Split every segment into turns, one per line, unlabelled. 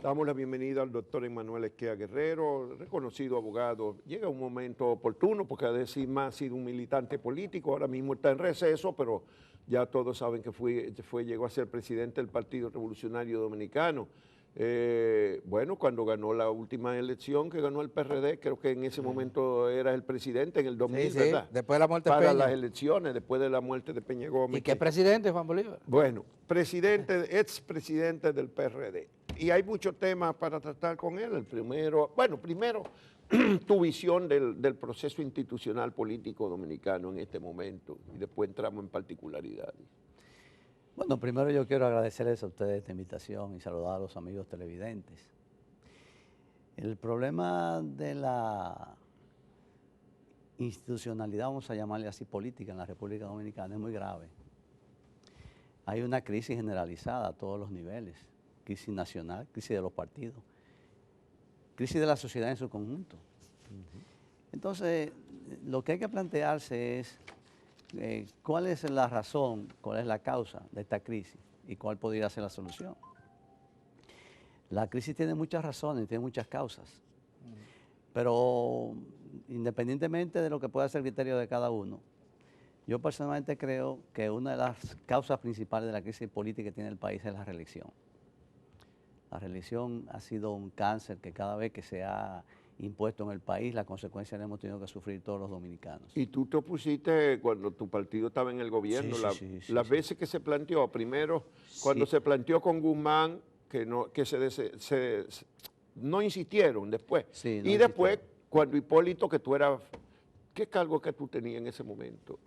Damos la bienvenida al doctor Emanuel Esquea Guerrero, reconocido abogado. Llega un momento oportuno porque a decir más ha sido un militante político, ahora mismo está en receso, pero ya todos saben que llegó a ser presidente del Partido Revolucionario Dominicano. Bueno, cuando ganó la última elección, que ganó el PRD, creo que en ese momento era el presidente en el 2000,
Sí,
¿verdad?
después de la muerte de
Para
Peña.
las elecciones, después de la muerte de Peña Gómez.
¿Y qué presidente, Juan Bolívar?
Bueno, expresidente del PRD. Y hay muchos temas para tratar con él. El primero, tu visión del proceso institucional político dominicano en este momento, y después entramos en particularidades.
Bueno, primero yo quiero agradecerles a ustedes esta invitación y saludar a los amigos televidentes. El problema de la institucionalidad, vamos a llamarle así, política en la República Dominicana es muy grave. Hay una crisis generalizada a todos los niveles, crisis nacional, crisis de los partidos, crisis de la sociedad en su conjunto. Entonces, lo que hay que plantearse es cuál es la razón, cuál es la causa de esta crisis y cuál podría ser la solución. La crisis tiene muchas razones, tiene muchas causas, pero independientemente de lo que pueda ser el criterio de cada uno, yo personalmente creo que una de las causas principales de la crisis política que tiene el país es la reelección. La reelección ha sido un cáncer que cada vez que se ha impuesto en el país, la consecuencia la hemos tenido que sufrir todos los dominicanos.
Y tú te opusiste cuando tu partido estaba en el gobierno, las veces que se planteó, primero cuando se planteó con Guzmán, que no insistieron después,
Sí, no
y después
insistieron.
cuando Hipólito, que tú eras, ¿qué cargo que tú tenías en ese momento?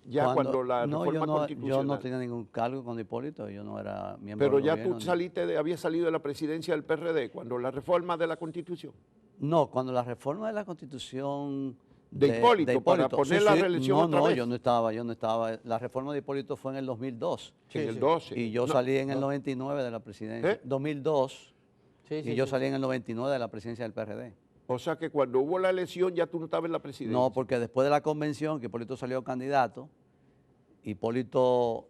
Ya cuando la reforma constitucional.
Yo no tenía ningún cargo con Hipólito, yo no era miembro
Pero
del
ya
gobierno.
tú habías salido de la presidencia del PRD, cuando la reforma de la Constitución.
No, cuando la reforma de la Constitución
De Hipólito, para poner la reelección otra vez.
yo no estaba. La reforma de Hipólito fue en el 2002.
En el 12.
Y yo salí en el 99 de la presidencia. 2002. Yo salí en el 99 de la presidencia del PRD.
O sea que cuando hubo la elección ya tú no estabas en la presidencia.
No, porque después de la convención que Hipólito salió candidato, Hipólito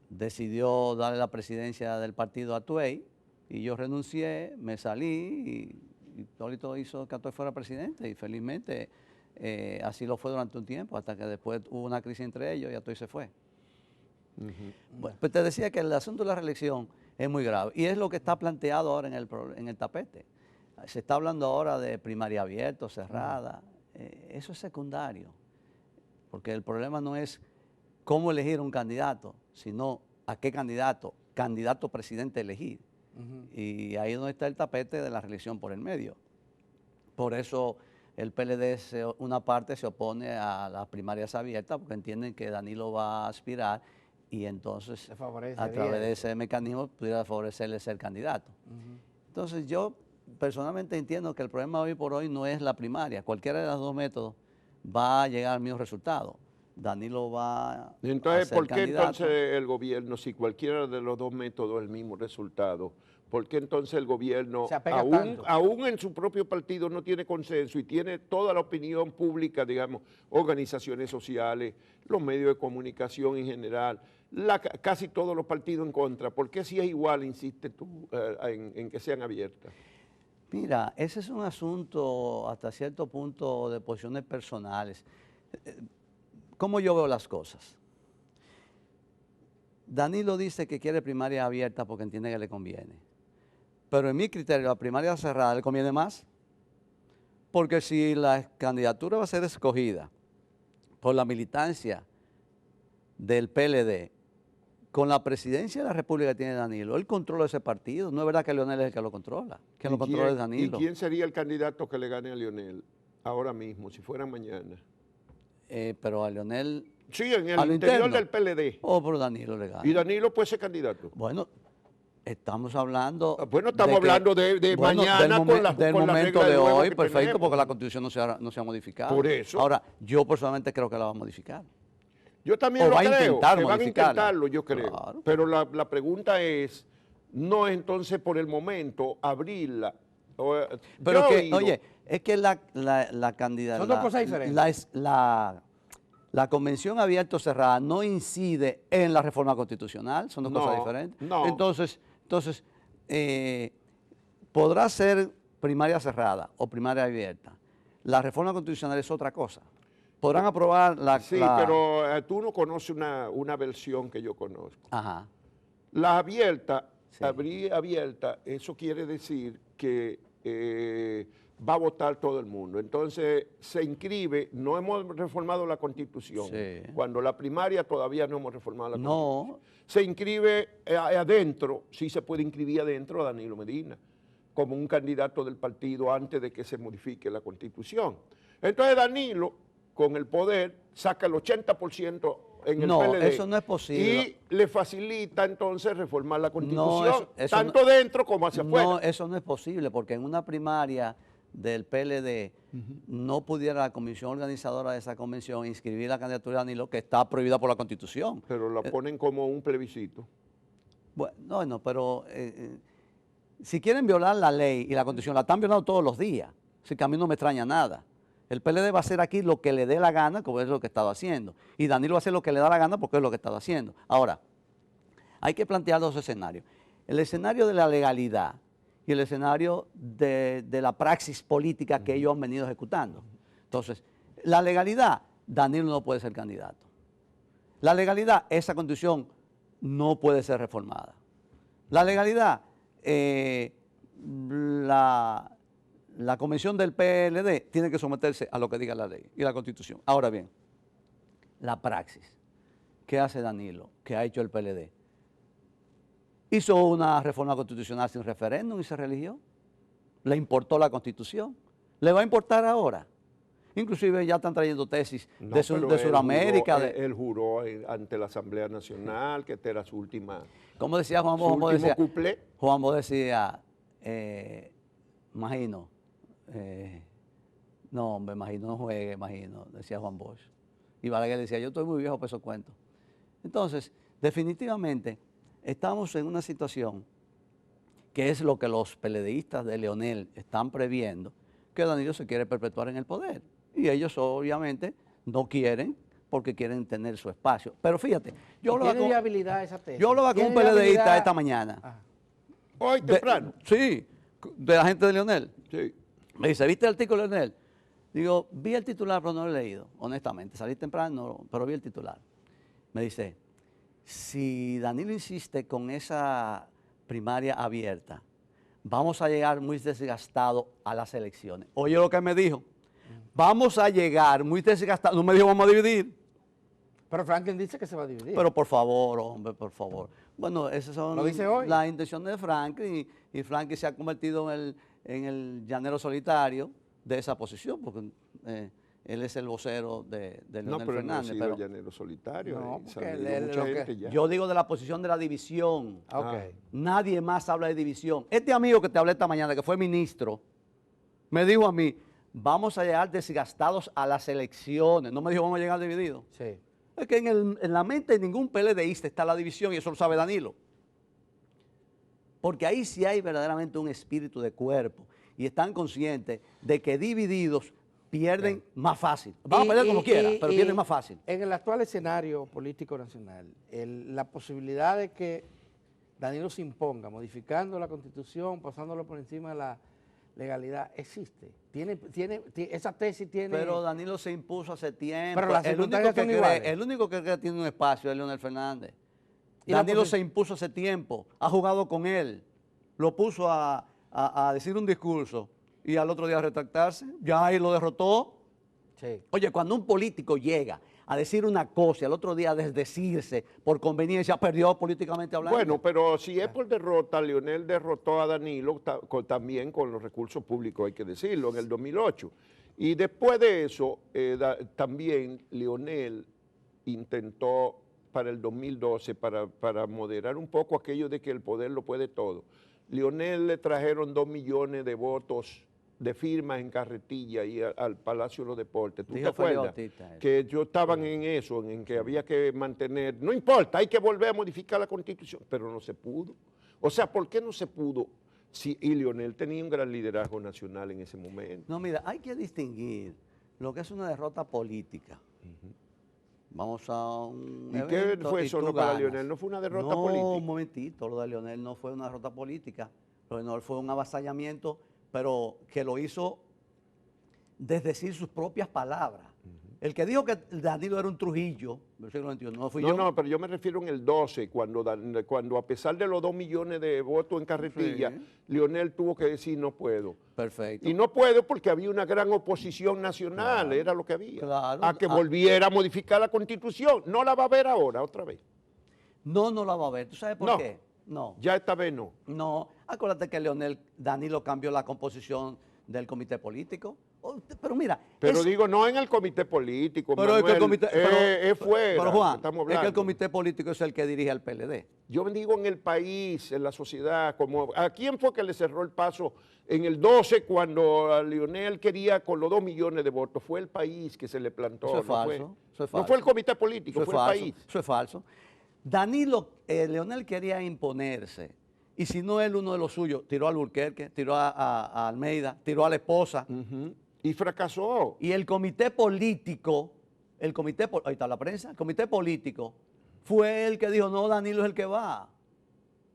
decidió darle la presidencia del partido a Tuey y yo renuncié, me salí y Hipólito hizo que Atuey fuera presidente y felizmente así lo fue durante un tiempo, hasta que después hubo una crisis entre ellos y Atuey se fue. Bueno, pues te decía que el asunto de la reelección es muy grave y es lo que está planteado ahora en el tapete. Se está hablando ahora de primaria abierta, cerrada, eso es secundario, porque el problema no es cómo elegir un candidato, sino a qué candidato presidente elegir. Y ahí es donde está el tapete de la reelección por el medio. Por eso el PLD, una parte se opone a las primarias abiertas porque entienden que Danilo va a aspirar y entonces a través de ese mecanismo pudiera favorecerle ser candidato. Entonces yo personalmente entiendo que el problema hoy por hoy no es la primaria. Cualquiera de los dos métodos va a llegar al mismo resultado. Danilo va
entonces,
a ser
¿por qué
candidato.
entonces el gobierno, si cualquiera de los dos métodos es el mismo resultado, por qué entonces el gobierno, aún en su propio partido, no tiene consenso y tiene toda la opinión pública, digamos, organizaciones sociales, los medios de comunicación en general, casi todos los partidos en contra? ¿Por qué si es igual, insiste tú en que sean abiertas?
Mira, ese es un asunto hasta cierto punto de posiciones personales. ¿Cómo yo veo las cosas? Danilo dice que quiere primaria abierta porque entiende que le conviene. Pero en mi criterio, la primaria cerrada le conviene más. Porque si la candidatura va a ser escogida por la militancia del PLD, con la presidencia de la República que tiene Danilo, él controla ese partido. No es verdad que Leonel es el que lo controla. Quien lo controla es Danilo.
¿Y quién sería el candidato que le gane a Leonel ahora mismo, si fuera mañana?
Pero a Leonel...
Sí, en el interior del PLD.
Oh, pero Danilo le gana.
¿Y Danilo puede ser candidato?
Bueno, estamos hablando...
Bueno, estamos hablando de mañana
del
con
momento
la
de
regla
hoy,
que
perfecto,
tenemos.
porque la Constitución no se ha modificado.
Por eso.
Ahora, yo personalmente creo que la va a modificar.
Yo también lo creo, que van a intentarlo, yo creo.
Claro.
Pero la pregunta es, no es entonces por el momento abrirla.
Pero que, oye, es que la candidatura...
Son dos cosas diferentes.
La convención abierta o cerrada no incide en la reforma constitucional, son dos cosas diferentes.
No.
Entonces podrá ser primaria cerrada o primaria abierta. La reforma constitucional es otra cosa. Podrán aprobar la...
Sí,
la-
pero tú no conoces una versión que yo conozco.
Ajá,
La abierta,
Sí.
abierta, eso quiere decir que va a votar todo el mundo. Entonces se inscribe, no hemos reformado la Constitución.
Sí.
Cuando la primaria todavía no hemos reformado la
No.
Constitución. Se inscribe adentro, sí se puede inscribir adentro a Danilo Medina, como un candidato del partido antes de que se modifique la Constitución. Entonces Danilo, con el poder, saca el 80% en el
No,
PLD.
eso no es posible.
Y le facilita entonces reformar la Constitución,
eso
tanto
no-
dentro como hacia afuera.
No, eso no es posible, porque en una primaria del PLD no pudiera la comisión organizadora de esa convención inscribir la candidatura de Danilo, que está prohibida por la Constitución.
Pero la ponen como un plebiscito.
Bueno, no, pero si quieren violar la ley y la Constitución, la están violando todos los días, así que a mí no me extraña nada. El PLD va a hacer aquí lo que le dé la gana, como es lo que ha estado haciendo. Y Danilo va a hacer lo que le da la gana porque es lo que ha estado haciendo. Ahora, hay que plantear dos escenarios. El escenario de la legalidad y el escenario de la praxis política que ellos han venido ejecutando. Entonces, la legalidad, Danilo no puede ser candidato. La legalidad, esa constitución no puede ser reformada. La legalidad, la convención del PLD tiene que someterse a lo que diga la ley y la constitución. Ahora bien, la praxis. ¿Qué hace Danilo? ¿Qué ha hecho el PLD? Hizo una reforma constitucional sin referéndum y se religió. Le importó la constitución. ¿Le va a importar ahora? Inclusive ya están trayendo tesis
No,
de
pero
Sudamérica.
Él juró ante la Asamblea Nacional que esta era su última.
¿Cómo decía Juan Bosch?
Su último cuplé.
Juan Bosch decía, imagino, no hombre, imagino, no juegue, imagino, decía Juan Bosch. Y Balaguer decía, yo estoy muy viejo para esos cuentos. Entonces, definitivamente, estamos en una situación que es lo que los PLDistas de Leonel están previendo, que Danilo se quiere perpetuar en el poder. Y ellos obviamente no quieren porque quieren tener su espacio. Pero fíjate,
¿Tiene viabilidad esa tesis?
yo hablaba con un
¿Tiene
PLDista
viabilidad?
esta mañana.
Ah.
Hoy temprano.
Sí, de la gente de Leonel.
Sí.
Me dice, ¿viste el artículo de Leonel? Digo, vi el titular, pero no lo he leído, honestamente. Salí temprano, pero vi el titular. Me dice, si Danilo insiste con esa primaria abierta, vamos a llegar muy desgastados a las elecciones. Oye lo que me dijo, vamos a llegar muy desgastados. No me dijo, vamos a dividir.
Pero Franklin dice que se va a dividir.
Pero por favor, hombre, por favor. Bueno, esas son
¿Lo dice hoy?
las intenciones de Franklin y Franklin se ha convertido en el llanero solitario de esa posición, porque él es el vocero de
No,
Leonel
pero él no ha
Fernández.
sido
pero
llanero solitario.
No,
se
porque
ha
él-
ido
él
mucha
lo que-
gente ya.
yo digo de la posición de la división.
Ah, ok.
Nadie más habla de división. Este amigo que te hablé esta mañana, que fue ministro, me dijo a mí, vamos a llegar desgastados a las elecciones. No me dijo, vamos a llegar divididos.
Sí.
Es que en la mente de ningún PLDista está la división y eso lo sabe Danilo. Porque ahí sí hay verdaderamente un espíritu de cuerpo y están conscientes de que divididos pierden más fácil. Van a perder como quieran, pero pierden más fácil.
En el actual escenario político nacional, la posibilidad de que Danilo se imponga, modificando la Constitución, pasándolo por encima de la legalidad, existe. Esa tesis tiene...
Pero Danilo se impuso hace tiempo.
Pero las circunstancias son iguales.
El único que cree que tiene un espacio es Leonel Fernández.
¿Y la
Danilo
posi-
se impuso hace tiempo, ha jugado con él, lo puso a decir un discurso y al otro día a retractarse, ya ahí lo derrotó.
Sí.
Oye, cuando un político llega a decir una cosa y al otro día a desdecirse por conveniencia, perdió políticamente hablando.
Bueno, pero si es por derrota, Leonel derrotó a Danilo también con los recursos públicos, hay que decirlo, en el 2008. Y después de eso, también Leonel intentó para el 2012, para moderar un poco aquello de que el poder lo puede todo. Leonel le trajeron 2 millones de votos de firmas en carretilla y al Palacio de los Deportes. ¿Tú te
Dijo Félix
acuerdas?
Bautista eso.
Que yo estaban en eso, en que había que mantener, no importa, hay que volver a modificar la Constitución, pero no se pudo. O sea, ¿por qué no se pudo? Y Leonel tenía un gran liderazgo nacional en ese momento.
No, mira, hay que distinguir lo que es una derrota política. Vamos a un
¿Y qué
evento
fue
y
eso
tú
no para
ganas.
Leonel? ¿No fue una derrota
No,
política?
un momentito, lo de Leonel no fue una derrota política. Leonel fue un avasallamiento, pero que lo hizo desdecir sus propias palabras. El que dijo que Danilo era un Trujillo, del siglo XXI, no fui yo.
No, pero yo me refiero en el 12, cuando a pesar de los 2 millones de votos en carretilla,
Sí.
Leonel tuvo que decir no puedo.
Perfecto.
Y no puedo porque había una gran oposición nacional, era lo que había.
Claro.
A que volviera a modificar la Constitución. No la va a ver ahora, otra vez.
No la va a ver. ¿Tú sabes por
No.
qué? No.
Ya esta vez no.
No. Acuérdate que Danilo cambió la composición del comité político. Pero mira.
Pero digo, no en el comité político,
Pero es que el comité.
es fuera.
Pero Juan,
estamos
es que el
hablando.
comité político es el que dirige al PLD.
Yo digo en el país, en la sociedad, como ¿a quién fue que le cerró el paso en el 12 cuando a Leonel quería con los 2 millones de votos? Fue el país que se le plantó.
Eso es
no
falso.
fue,
Eso es
no
falso.
fue el comité político,
Eso
fue
es falso.
el país.
Eso es falso. Leonel quería imponerse. Y si no él, uno de los suyos, tiró a Alburquerque, tiró a Almeida, tiró a la esposa.
Ujú. Y fracasó.
Y el comité político, ahí está la prensa, el comité político fue el que dijo, no, Danilo es el que va.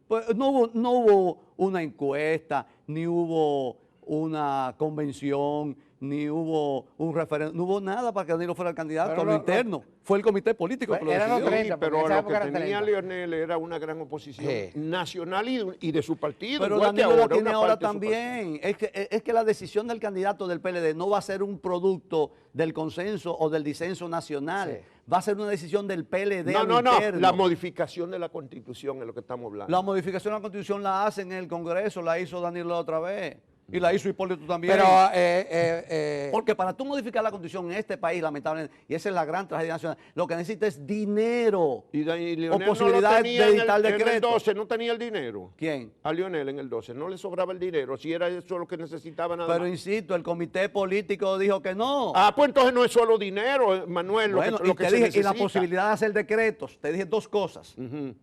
Pues no hubo una encuesta, ni hubo una convención, ni hubo un referéndum, no hubo nada para que Danilo fuera el candidato
Pero
a lo interno. Fue el comité político que lo
Eran los
decidió.
30, porque
pero
en esa
lo
época
que
eran
tenía
30.
Leonel era una gran oposición
Sí.
nacional y de su partido.
Pero
igual que
Danilo la
ahora,
tiene
una
ahora
parte de su
también. Es que la decisión del candidato del PLD no va a ser un producto del consenso o del disenso nacional.
Sí.
Va a ser una decisión del PLD
No,
a lo
no, no,
interno.
la modificación de la Constitución es lo que estamos hablando.
La modificación de la Constitución la hacen en el Congreso, la hizo Danilo la otra vez. Y la hizo Hipólito también.
Pero,
Porque para tú modificar la Constitución en este país, lamentablemente, y esa es la gran tragedia nacional, lo que necesita es dinero.
Y Leonel
o posibilidad
no lo tenía
de dictar
en el
decretos.
12, no tenía el dinero.
¿Quién?
A Leonel en el 12, no le sobraba el dinero, si era eso lo que necesitaba nada
Pero
más.
insisto, el comité político dijo que no.
Ah, pues entonces no es solo dinero, Manuel,
bueno,
lo que
y te
se
dije,
necesita.
y la posibilidad de hacer decretos. Te dije dos cosas.
Ujú.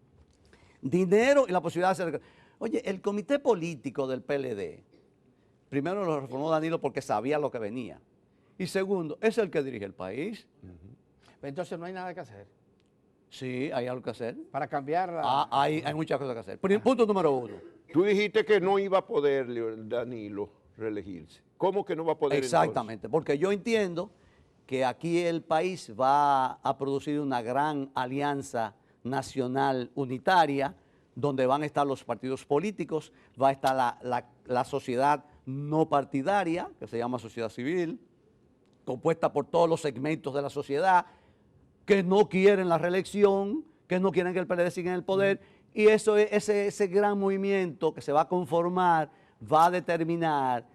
Dinero y la posibilidad de hacer decretos. Oye, el comité político del PLD, primero lo reformó Danilo porque sabía lo que venía. Y segundo, es el que dirige el país.
entonces no hay nada que hacer
Sí, hay algo que hacer.
para cambiar la...
Hay muchas cosas que hacer. Punto número uno.
Tú dijiste que no iba a poder Danilo reelegirse. ¿Cómo que no va a poder
Exactamente, porque yo entiendo que aquí el país va a producir una gran alianza nacional unitaria, donde van a estar los partidos políticos, va a estar la sociedad no partidaria, que se llama sociedad civil, compuesta por todos los segmentos de la sociedad, que no quieren la reelección, que no quieren que el PLD siga en el poder, y ese gran movimiento que se va a conformar va a determinar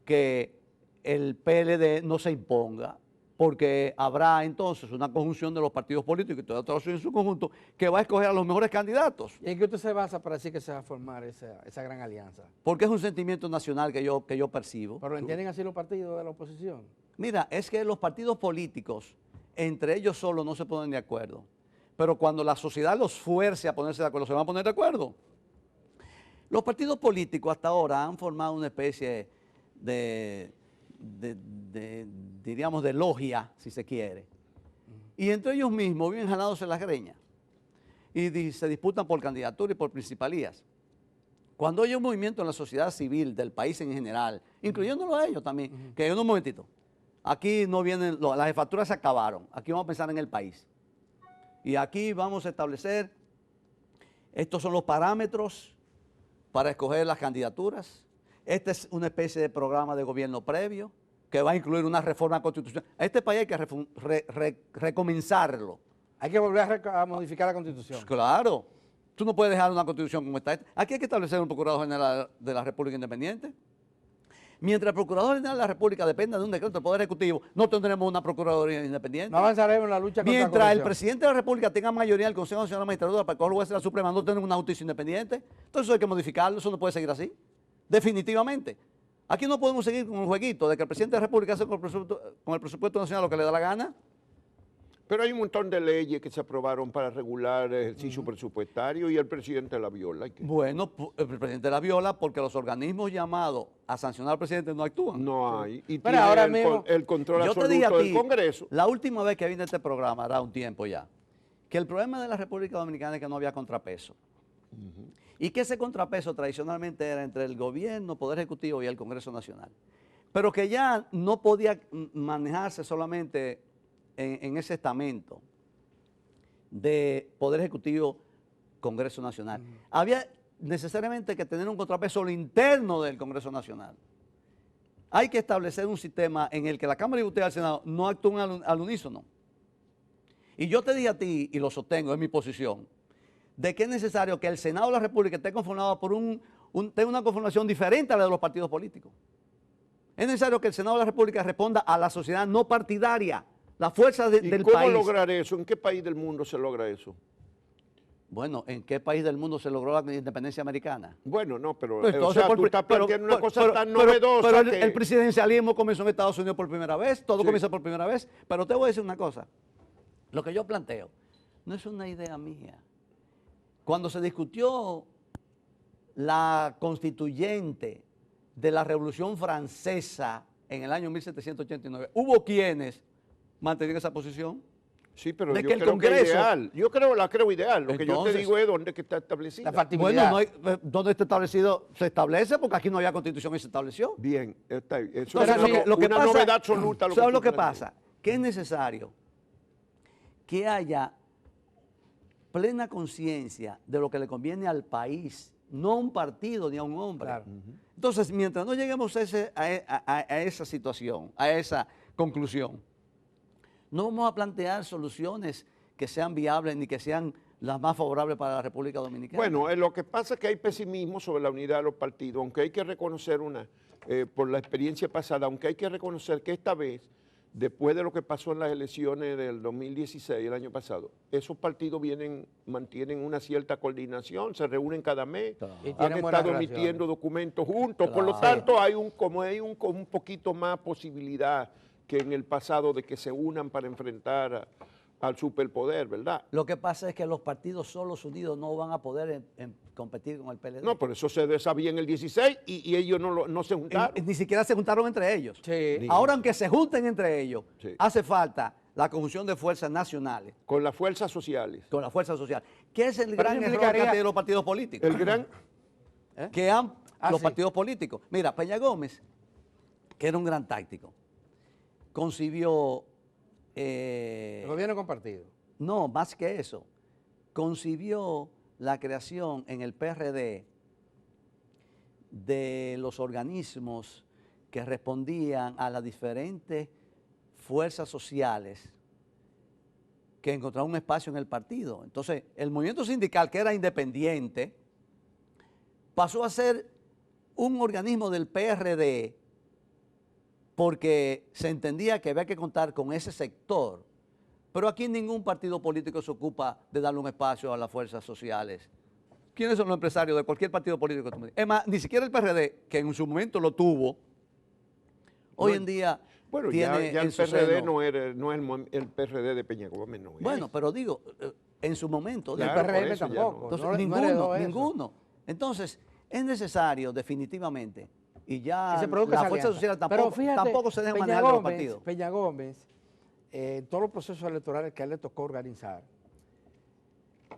que el PLD no se imponga, porque habrá entonces una conjunción de los partidos políticos y toda la sociedad en su conjunto que va a escoger a los mejores candidatos,
¿Y en qué usted se basa para decir que se va a formar esa gran alianza?
porque es un sentimiento nacional que yo percibo.
¿Pero lo entienden así los partidos de la oposición?
Mira, es que los partidos políticos, entre ellos solos no se ponen de acuerdo, pero cuando la sociedad los fuerce a ponerse de acuerdo, se van a poner de acuerdo. Los partidos políticos hasta ahora han formado una especie diríamos, de logia, si se quiere. Y entre ellos mismos viven jalándose las greñas y se disputan por candidatura y por principalías. Cuando hay un movimiento en la sociedad civil del país en general, incluyéndolo a ellos también, que en un momentito, aquí no vienen, las jefaturas se acabaron, aquí vamos a pensar en el país. Y aquí vamos a establecer, estos son los parámetros para escoger las candidaturas. Este es una especie de programa de gobierno previo que va a incluir una reforma constitucional. A este país hay que recomenzarlo.
Hay que volver a modificar la Constitución.
Pues claro, tú no puedes dejar una constitución como está. Aquí hay que establecer un procurador general de la República Independiente. Mientras el procurador general de la República dependa de un decreto del Poder Ejecutivo, no tendremos una procuraduría independiente.
No avanzaremos en la lucha contra la
Mientras el
corrupción.
presidente de la República tenga mayoría del Consejo Nacional de Magistratura para coger juez de la Suprema, no tenemos una justicia independiente. Entonces eso hay que modificarlo, eso no puede seguir así. Definitivamente. Aquí no podemos seguir con un jueguito de que el presidente de la República hace con el presupuesto nacional lo que le da la gana.
Pero hay un montón de leyes que se aprobaron para regular el ejercicio presupuestario y el presidente la viola.
Bueno, el presidente la viola porque los organismos llamados a sancionar al presidente no actúan.
No hay. Y
Pero
tiene
ahora mismo,
el control
Yo te dije a
absoluto
ti,
del Congreso.
la última vez que vine a este programa, hará un tiempo ya, que el problema de la República Dominicana es que no había contrapeso. Y que ese contrapeso tradicionalmente era entre el gobierno, Poder Ejecutivo y el Congreso Nacional. Pero que ya no podía manejarse solamente en ese estamento de Poder Ejecutivo, Congreso Nacional. Había necesariamente que tener un contrapeso lo interno del Congreso Nacional. Hay que establecer un sistema en el que la Cámara de Diputados y el Senado no actúen al unísono. Y yo te dije a ti, y lo sostengo, es mi posición, de que es necesario que el Senado de la República esté conformado por tenga una conformación diferente a la de los partidos políticos. Es necesario que el Senado de la República responda a la sociedad no partidaria, la fuerza del país.
¿Y cómo lograr eso? ¿En qué país del mundo se logra eso?
Bueno, ¿en qué país del mundo se logró la independencia americana?
Bueno, no, pero
Pues
o sea, tú estás planteando una cosa tan novedosa
pero
que...
el presidencialismo comenzó en Estados Unidos por primera vez, todo comenzó por primera vez, pero te voy a decir una cosa, lo que yo planteo no es una idea mía. Cuando se discutió la constituyente de la Revolución Francesa en el año 1789, hubo quienes mantenían esa posición.
Sí, pero
de
yo
que el
creo
Congreso,
que es ideal. La creo ideal. Lo que yo te
Entonces,
digo es dónde que está establecida.
La factibilidad.
bueno, ¿dónde está establecido? Se establece porque aquí no había constitución y se estableció.
Bien, está bien. Eso
Entonces,
es una
pasa,
novedad absoluta.
¿sabes lo que
tú planteas.
pasa? Que es necesario que haya plena conciencia de lo que le conviene al país, no a un partido ni a un hombre.
Claro.
Entonces, mientras no lleguemos a esa situación, a esa conclusión, no vamos a plantear soluciones que sean viables ni que sean las más favorables para la República Dominicana.
Bueno, lo que pasa es que hay pesimismo sobre la unidad de los partidos, aunque hay que reconocer por la experiencia pasada, aunque hay que reconocer que esta vez, después de lo que pasó en las elecciones del 2016, el año pasado, esos partidos mantienen una cierta coordinación, se reúnen cada mes,
Y
han
tienen buenas
estado
relaciones.
emitiendo documentos juntos, por lo
Claro.
tanto hay un poquito más posibilidad que en el pasado de que se unan para enfrentar al superpoder, ¿verdad?
Lo que pasa es que los partidos solos unidos no van a poder competir con el PLD.
No, por eso se sabía en el 16 y ellos no se juntaron.
Ni siquiera se juntaron entre ellos.
Sí.
Ahora, aunque se junten entre ellos,
Sí.
hace falta la conjunción de fuerzas nacionales
Con las fuerzas sociales.
con la fuerza social, que es el
Pero
gran
eso
error que
implicaría-
han tenido los partidos políticos.
El gran...
Que han los
sí.
partidos políticos. Mira, Peña Gómez, que era un gran táctico, concibió,
El gobierno compartido.
no, más que eso, concibió la creación en el PRD de los organismos que respondían a las diferentes fuerzas sociales que encontraron un espacio en el partido. Entonces, el movimiento sindical, que era independiente, pasó a ser un organismo del PRD porque se entendía que había que contar con ese sector. Pero aquí ningún partido político se ocupa de darle un espacio a las fuerzas sociales. ¿Quiénes son los empresarios de cualquier partido político? Es más, ni siquiera el PRD, que en su momento lo tuvo, hoy en día
Bueno,
tiene
ya el
en su
PRD
seno-
no es el PRD de Peña Gómez, no es.
Bueno, pero digo, en su momento...
Claro,
el
por
PRM
eso ya
tampoco.
Entonces,
no heredó
ninguno,
eso.
ninguno. Entonces, es necesario definitivamente, y ya
Que se produzca
la
esa
fuerza
alianza.
social
Pero fíjate,
tampoco se deja
Peña
manejar de los
Gómez-
partidos.
Peña Gómez, en todos los procesos electorales que a él le tocó organizar,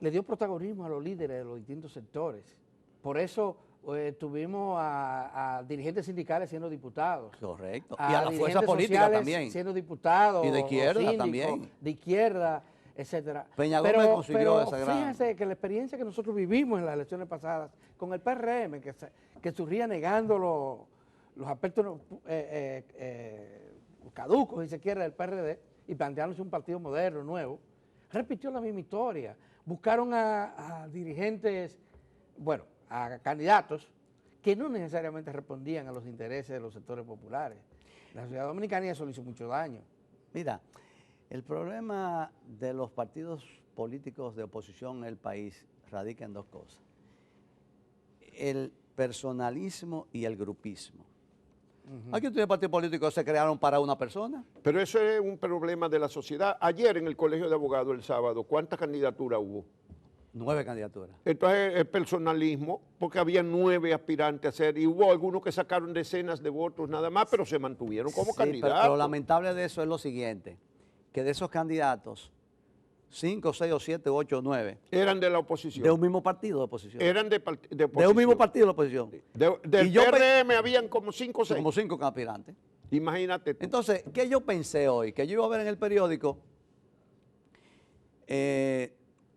le dio protagonismo a los líderes de los distintos sectores. Por eso tuvimos a dirigentes sindicales siendo diputados.
Correcto. Y a la
dirigentes
fuerza política
sociales
también.
siendo diputados.
Y de
o
izquierda
síndicos,
también.
De izquierda, etcétera.
Peña Gómez consiguió esa gran-
Fíjense que la experiencia que nosotros vivimos en las elecciones pasadas con el PRM, que surgía negando los aspectos caducos, si se quiere, del PRD, y planteándose un partido moderno, nuevo, repitió la misma historia. Buscaron a dirigentes, bueno, a candidatos que no necesariamente respondían a los intereses de los sectores populares. La sociedad dominicana y eso le hizo mucho daño.
Mira, el problema de los partidos políticos de oposición en el país radica en dos cosas. El personalismo y el grupismo. Aquí tiene partidos políticos que se crearon para una persona.
Pero eso es un problema de la sociedad. Ayer en el Colegio de Abogados, el sábado, ¿cuántas candidaturas hubo?
9 candidaturas.
Entonces, el personalismo, porque había 9 aspirantes a ser, y hubo algunos que sacaron decenas de votos nada más, pero se mantuvieron como
Sí, pero
candidatos.
lo lamentable de eso es lo siguiente, que de esos candidatos, 5, 6 o 7, 8 o 9,
Eran de la oposición.
de un mismo partido de oposición.
Eran de oposición.
De un mismo partido de oposición.
Del
Y yo
PRM habían como 5 o 6.
Como 5 aspirantes.
Imagínate tú.
Entonces, ¿qué yo pensé hoy? Que yo iba a ver en el periódico,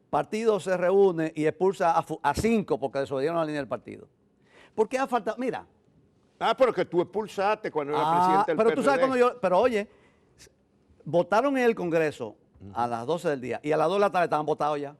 partido se reúne y expulsa a 5 porque desobedieron la línea del partido. ¿Por qué ha faltado? Mira.
Pero que tú expulsaste cuando era presidente del
pero tú sabes
PRD.
cuando pero oye, votaron en el Congreso a las 12 del día y a las 2 de la tarde estaban votados ya.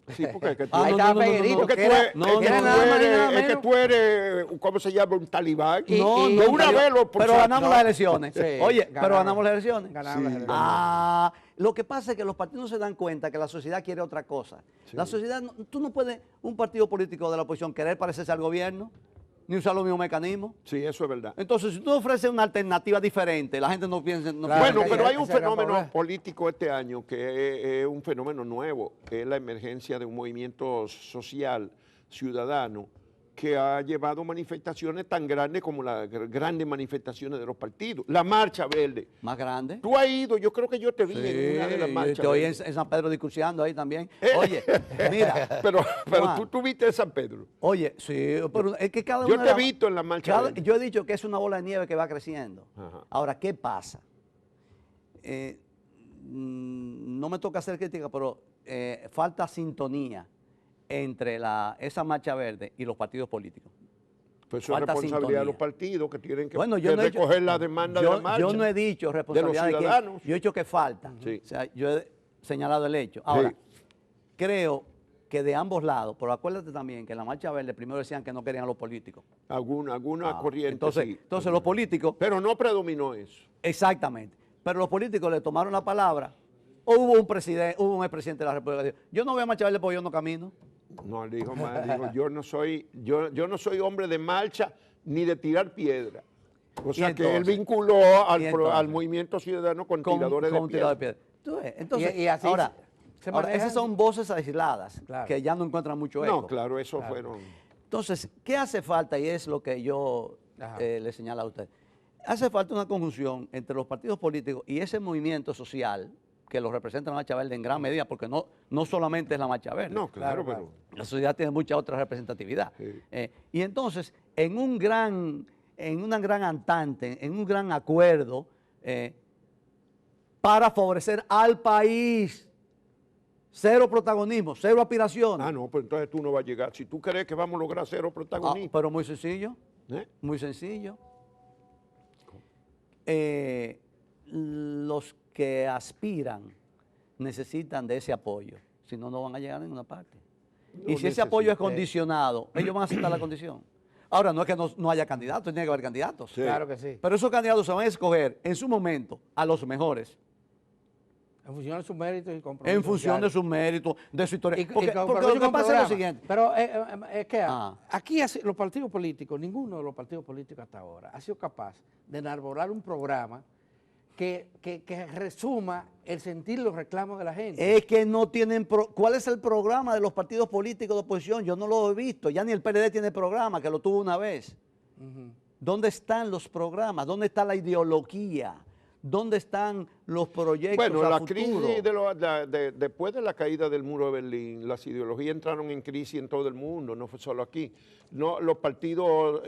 Sí, porque es que tú,
Ahí estaba Peguerito,
porque
que
tú
era-
eres-
no,
es que
no,
tú
nada más ni
eres-
nada
es que
menos.
tú eres, ¿cómo se llama? Un talibán.
Y-
No,
y-
no,
de una
pero-
vez lo
pero
expulsaron.
ganamos las elecciones.
Sí,
Oye, pero
ganaron.
ganamos las elecciones.
Ganaron las
Sí.
elecciones.
Lo que pasa es que los partidos no se dan cuenta que la sociedad quiere otra cosa. La sociedad, tú no puedes, un partido político de la oposición, querer parecerse al gobierno, ni usar los mismos mecanismos.
Sí, eso es verdad.
Entonces, si tú ofreces una alternativa diferente, la gente no piensa... No
Claro,
Bueno,
que
pero
ese-
hay un
ese es el gran
fenómeno
problema.
político este año que es un fenómeno nuevo, es la emergencia de un movimiento social ciudadano que ha llevado manifestaciones tan grandes como las grandes manifestaciones de los partidos. La Marcha Verde.
más grande.
Tú has ido, yo creo que yo te vi en una de las
Sí,
marchas.
te oí
verdes.
en San Pedro discursiando ahí también. Oye, mira.
Pero
Juan,
tú tuviste en San Pedro.
Oye, sí, pero es que cada
Yo
una
te
de
he visto en la marcha verde.
yo he dicho que es una bola de nieve que va creciendo.
Ajá.
Ahora, ¿qué pasa? No me toca hacer crítica, pero falta sintonía entre esa marcha verde y los partidos políticos.
Pues eso es
falta
responsabilidad de los
sintonía.
partidos que tienen que,
Bueno,
que
no he dicho-
recoger la demanda de la marcha.
Yo no he dicho responsabilidad de quién.
ciudadanos.
Yo he dicho que falta.
Sí.
O sea, yo he señalado el hecho. Ahora, creo que de ambos lados, pero acuérdate también que en la marcha verde primero decían que no querían a los políticos.
Alguna corriente,
Entonces,
sí.
entonces los políticos,
Pero no predominó eso.
exactamente, pero los políticos le tomaron la palabra. O hubo un expresidente de la República que dijo, yo no voy a marcha verde porque yo no camino.
No, él dijo más, dijo, yo no soy hombre de marcha ni de tirar piedra. O sea que él
entonces?
vinculó al,
¿Y entonces?
al movimiento ciudadano con tiradores de
con
piedra.
tiradores de piedra. ¿Tú ves? Entonces,
Y así
ahora,
se
ahora,
manejan.
esas son voces aisladas
Claro.
que ya no encuentran mucho eco.
No, claro, eso fueron.
Entonces, ¿qué hace falta? Y es lo que yo
Ajá.
le señalo a usted. Hace falta una conjunción entre los partidos políticos y ese movimiento social que lo representa la Marcha Verde en gran medida, porque no solamente es la Marcha Verde.
No, claro,
Claro,
pero.
La sociedad tiene mucha otra representatividad.
Sí.
Y entonces, en una gran entente, en un gran acuerdo, para favorecer al país, cero protagonismo, cero aspiraciones.
Ah, no, pues entonces tú no vas a llegar. Si tú crees que vamos a lograr cero protagonismo.
Pero muy sencillo.
¿eh?
Muy sencillo. Los que aspiran necesitan de ese apoyo, si no, no van a llegar a ninguna parte.
No
Y si ese apoyo es
necesitan.
condicionado, ellos van a aceptar la condición. Ahora, no es que no haya candidatos, tiene que haber candidatos.
Sí.
Claro que sí.
Pero esos candidatos se van a escoger en su momento a los mejores,
En función de sus méritos y compromisos.
en función de
sociales.
sus méritos, de su historia.
Y
Porque
compromiso
lo que
con
pasa es lo
programa.
siguiente.
Pero es que
Ah.
aquí los partidos políticos, ninguno de los partidos políticos hasta ahora ha sido capaz de enarbolar un programa que resuma el sentir los reclamos de la gente.
Es que no tienen... ¿Cuál es el programa de los partidos políticos de oposición? Yo no lo he visto. Ya ni el PLD tiene programa, que lo tuvo una vez.
Ujú.
¿Dónde están los programas? ¿Dónde está la ideología? ¿Dónde están los proyectos
Bueno,
a
la
futuro?
crisis después de la caída del muro de Berlín, las ideologías entraron en crisis en todo el mundo, no fue solo aquí. No, los partidos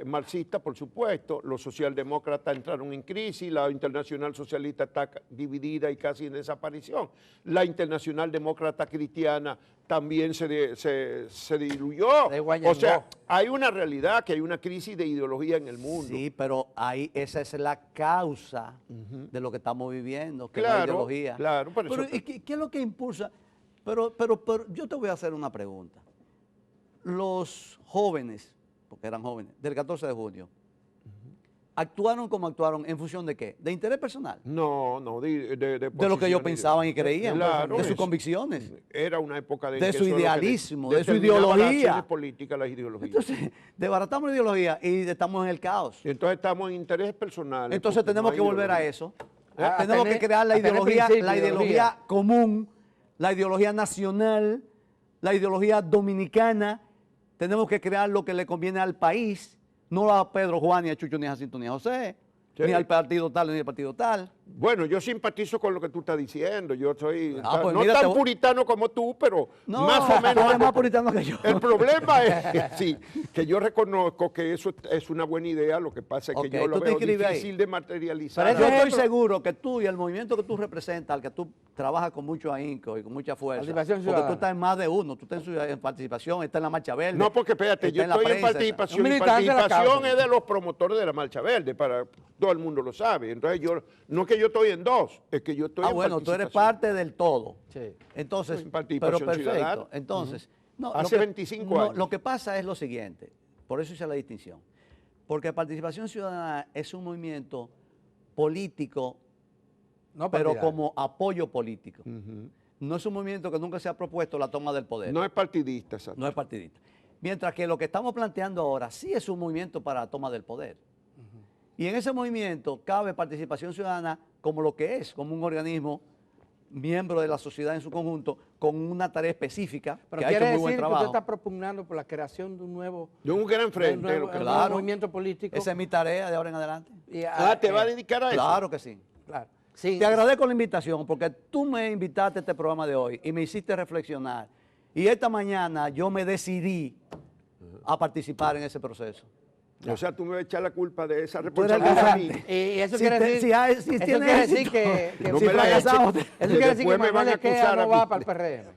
marxistas, por supuesto, los socialdemócratas entraron en crisis, la Internacional Socialista está dividida y casi en desaparición. La Internacional Demócrata Cristiana también se diluyó.
De Guayangó.
O sea, hay una realidad que hay una crisis de ideología en el mundo.
Sí, pero ahí esa es la causa de lo que estamos viviendo, que es la
Claro,
ideología.
claro, por
Pero,
eso-
¿y qué es lo que impulsa? Pero yo te voy a hacer una pregunta. Los jóvenes, porque eran jóvenes, del 14 de junio, ¿actuaron como actuaron en función de qué? ¿De interés personal?
No,
De lo que ellos
posiciones.
pensaban y creían,
Claro,
de sus
eso.
convicciones.
Era una época
De
que
su
eso es lo que
idealismo, de su
determinaba las
ideología.
acciones políticas, las ideologías.
Entonces, desbaratamos la ideología y estamos en el caos.
Y entonces estamos en intereses personales.
Entonces
porque
tenemos
no
que
hay
volver a
ideología.
eso.
A
Tenemos
tener-
que crear la
a tener
ideología,
principio,
la ideología común, la ideología nacional, la ideología dominicana. Tenemos que crear lo que le conviene al país, no a Pedro Juan, ni a Chucho, ni a Jacinto, ni a José,
Sí.
ni al partido tal, ni al partido tal.
Bueno, yo simpatizo con lo que tú estás diciendo. Yo soy
Pues
no
mira,
tan puritano como tú, pero
No,
más o menos.
tú eres más puritano que yo.
El problema es sí, que yo reconozco que eso es una buena idea. Lo que pasa es que
Ok,
yo lo
tú te
veo
inscribes ahí.
difícil de materializar.
Pero
Yo
ese
estoy
ejemplo-
seguro que tú y el movimiento que tú representas, al que tú trabajas con mucho ahínco y con mucha fuerza,
Participación
porque
Ciudadana.
tú estás en más de uno, tú estás en participación, estás en la Marcha Verde.
No, porque espérate, yo
estás la
estoy en
prensa,
participación
Un
y
militante de la
participación
causa.
es de los promotores de la Marcha Verde, para todo el mundo lo sabe. Entonces yo, no es que yo estoy en dos, es que yo estoy en
Bueno, tú eres
participación.
parte del todo.
Sí.
Entonces,
En
pero
participación
perfecto.
ciudadana.
Entonces, no,
Hace
lo que-
25
no,
años.
Lo que pasa es lo siguiente, por eso hice la distinción. Porque participación ciudadana es un movimiento político,
No
pero
partidario.
como apoyo político. No es un movimiento que nunca se ha propuesto la toma del poder.
No es partidista, exacto.
No es partidista. Mientras que lo que estamos planteando ahora sí es un movimiento para la toma del poder. Y en ese movimiento cabe participación ciudadana como lo que es, como un organismo miembro de la sociedad en su conjunto, con una tarea específica,
Pero
que ha hecho
quiere
muy buen
decir que usted
trabajo.
está propugnando por la creación de un nuevo,
De un gran frente.
de un nuevo-
lo que-
un nuevo
Claro.
movimiento político.
Esa es mi tarea de ahora en adelante.
Y,
¿te va a dedicar a eso?
Claro que sí.
Claro. Sí,
Te agradezco la invitación porque tú me invitaste a este programa de hoy y me hiciste reflexionar. Y esta mañana yo me decidí a participar en ese proceso.
O sea, tú me vas a echar la culpa de esa
Tú eres el
responsabilidad a mí.
garante.
Y eso
Si
quiere
te-
decir,
si hay- si
eso
tiene
quiere decir
éxito.
que
No
Si
me la
fracasamos,
eches,
eso
que
quiere decir que
después me van
Manuel
a
Esquea
acusar a
no
mí.
va para el PRM.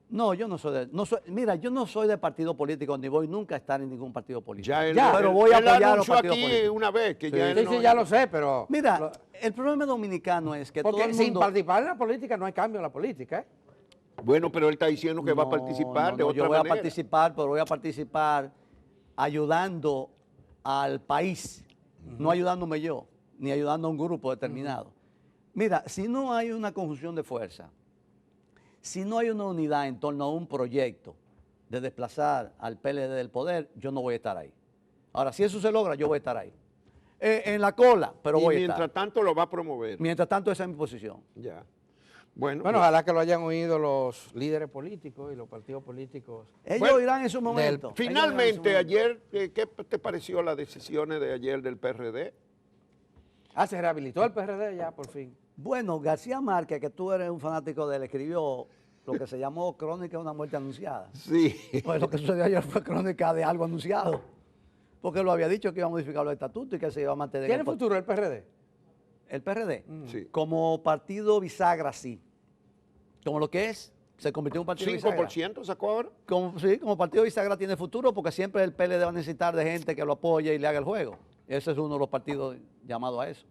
No, yo no soy mira, yo no soy de partido político, ni voy nunca a estar en ningún partido político.
Pero
voy a
él
apoyar a los
anunció
partidos
aquí
políticos.
una vez que ya él
Sí,
no-
sí, ya lo sé, pero...
Mira,
lo-
el problema dominicano es que todo
porque
el
sin
mundo...
participar en la política no hay cambio en la política, ¿eh?
Bueno, pero él está diciendo que va a participar de otra
yo voy
manera.
a participar, pero voy a participar ayudando al país, no ayudándome yo, ni ayudando a un grupo determinado. Mira, si no hay una conjunción de fuerza, si no hay una unidad en torno a un proyecto de desplazar al PLD del poder, yo no voy a estar ahí. Ahora, si eso se logra, yo voy a estar ahí. En la cola, pero
Y
voy a
mientras
estar.
tanto lo va a promover.
Mientras tanto, esa es mi posición.
Ya. Bueno,
Bueno, ojalá que lo hayan oído los líderes políticos y los partidos políticos.
Ellos
Bueno,
irán en su momento.
finalmente ayer, ¿qué te pareció las decisiones de ayer del PRD?
Ah, se rehabilitó el PRD ya, por fin.
Bueno, García Márquez, que tú eres un fanático de él, escribió lo que se llamó Crónica de una muerte anunciada.
Sí.
Pues lo que sucedió ayer fue crónica de algo anunciado. Porque lo había dicho que iba a modificar los estatutos y que se iba a mantener.
¿Tiene
en el
futuro el PRD?
El PRD,
Sí.
como partido bisagra, sí. Como lo que es, se convirtió en un partido bisagra.
5% sacó ahora.
Sí, como partido bisagra tiene futuro porque siempre el PLD va a necesitar de gente que lo apoye y le haga el juego. Ese es uno de los partidos llamados a eso.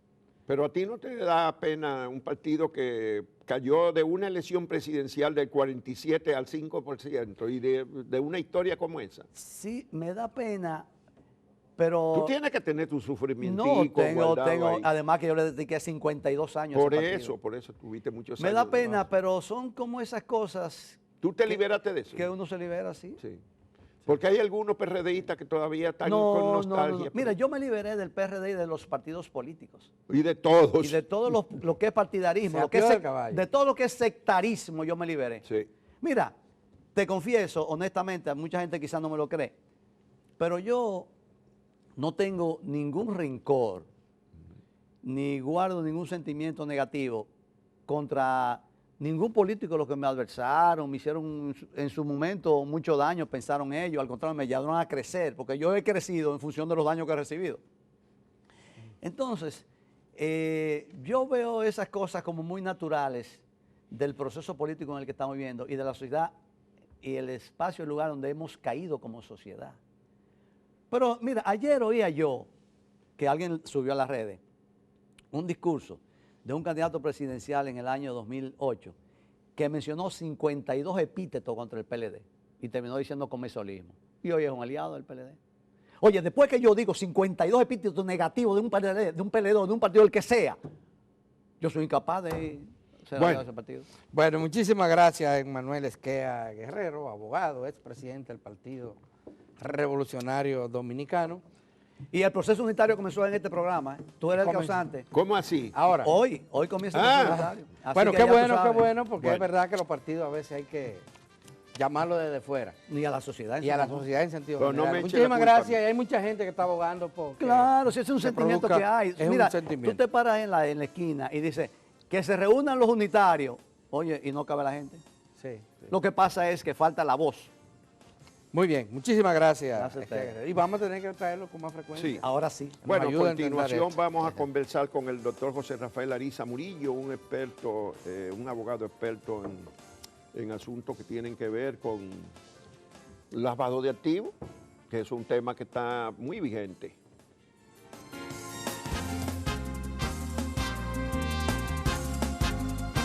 Pero a ti no te da pena un partido que cayó de una elección presidencial del 47 al 5% y de una historia como esa.
Sí, me da pena, pero...
Tú tienes que tener tu sufrimiento.
No, tengo, además que yo le dediqué 52 años
Por
a ese partido.
eso tuviste muchos
Me
años.
da
de
pena,
trabajo.
pero son como esas cosas
¿Tú te liberaste de eso?
que uno se libera así.
Sí. Porque hay algunos PRDistas que todavía están con nostalgia.
Mira, yo me liberé del PRD y de los partidos políticos.
Y de todos.
Y de todo lo que es partidarismo,
Se
lo que es
apió del caballo.
de todo lo que es sectarismo, yo me liberé.
Sí.
Mira, te confieso, honestamente, a mucha gente quizás no me lo cree, pero yo no tengo ningún rencor, ni guardo ningún sentimiento negativo contra ningún político de los que me adversaron, me hicieron en su momento mucho daño, pensaron ellos, al contrario, me ayudaron a crecer, porque yo he crecido en función de los daños que he recibido. Entonces, yo veo esas cosas como muy naturales del proceso político en el que estamos viviendo y de la sociedad y el espacio, el lugar donde hemos caído como sociedad. Pero mira, ayer oía yo que alguien subió a las redes un discurso de un candidato presidencial en el año 2008 que mencionó 52 epítetos contra el PLD y terminó diciendo comesolismo. Y hoy es un aliado del PLD. Oye, después que yo digo 52 epítetos negativos de un PLD, de un PLD, de un partido, el que sea, yo soy incapaz de ser aliado de ese partido.
Bueno, muchísimas gracias, Manuel Esquea Guerrero, abogado, expresidente del Partido Revolucionario Dominicano.
Y el proceso unitario comenzó en este programa. Tú eres el
Comenzó.
causante.
¿Cómo así?
Ahora,
Hoy comienza el proceso unitario. Así
bueno,
que
qué
ya tú
bueno,
sabes.
porque
Bueno.
es verdad que los partidos a veces hay que llamarlo desde fuera.
Ni a la sociedad.
Y a la sociedad en sentido
Pero no
general.
me eche
Muchísimas
la culpa a
gracias.
mí.
Y hay mucha gente que está abogando por
Claro, si ese es un
se
sentimiento
produzca-
que hay.
es
Mira,
un sentimiento.
tú te paras en la esquina y dices que se reúnan los unitarios, oye, y no cabe la gente.
Sí, sí.
Lo que pasa es que falta la voz.
Muy bien, muchísimas gracias.
Gracias a usted.
Y vamos a tener que traerlo con más frecuencia.
Sí.
Ahora sí.
Bueno, a
ayuda a entender
continuación
esto.
vamos a conversar con el doctor José Rafael Ariza Murillo, un experto, un abogado experto en asuntos que tienen que ver con lavado de activos, que es un tema que está muy vigente.